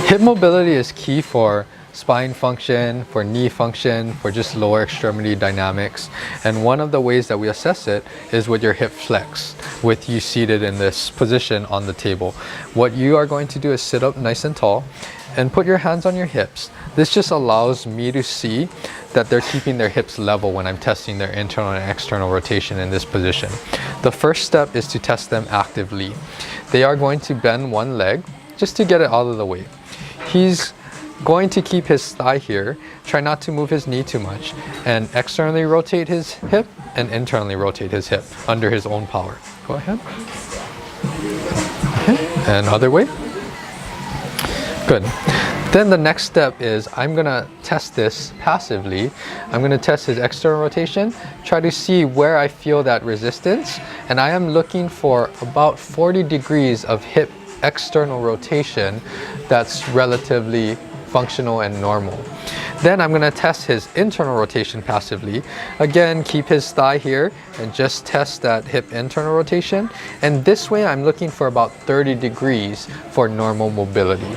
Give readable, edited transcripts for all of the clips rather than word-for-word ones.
Hip mobility is key for spine function, for knee function, for just lower extremity dynamics. And one of the ways that we assess it is with your hip flex, with you seated in this position on the table. What you are going to do is sit up nice and tall and put your hands on your hips. This just allows me to see that they're keeping their hips level when I'm testing their internal and external rotation in this position. The first step is to test them actively. They are going to bend one leg just to get it out of the way. He's going to keep his thigh here, try not to move his knee too much, and externally rotate his hip and internally rotate his hip under his own power. Go ahead. Okay. And other way. Good. Then the next step is I'm going to test this passively. I'm going to test his external rotation, try to see where I feel that resistance, and I am looking for about 40 degrees of hip external rotation that's relatively functional and normal. Then I'm going to test his internal rotation passively. Again, keep his thigh here and just test that hip internal rotation. And this way I'm looking for about 30 degrees for normal mobility.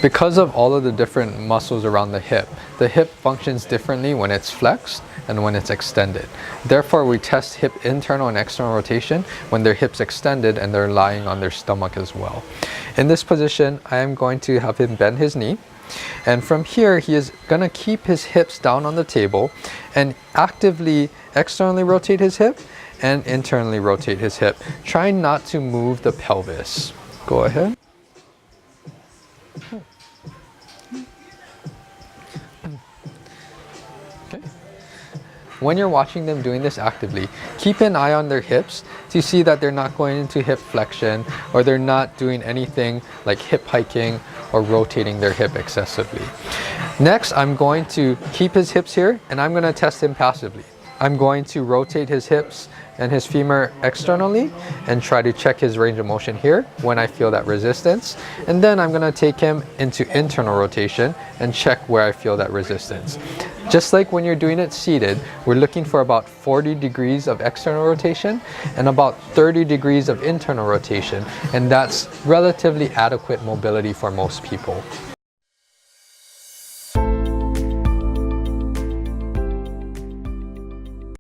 Because of all of the different muscles around the hip functions differently when it's flexed and when it's extended. Therefore, we test hip internal and external rotation when their hips extended and they're lying on their stomach as well. In this position, I am going to have him bend his knee. And from here, he is going to keep his hips down on the table and actively externally rotate his hip and internally rotate his hip, trying not to move the pelvis. Go ahead. Okay. When you're watching them doing this actively, keep an eye on their hips to see that they're not going into hip flexion or they're not doing anything like hip hiking or rotating their hip excessively. Next, I'm going to keep his hips here and I'm going to test him passively. I'm going to rotate his hips and his femur externally and try to check his range of motion here when I feel that resistance. And then I'm going to take him into internal rotation and check where I feel that resistance. Just like when you're doing it seated, we're looking for about 40 degrees of external rotation and about 30 degrees of internal rotation. And that's relatively adequate mobility for most people.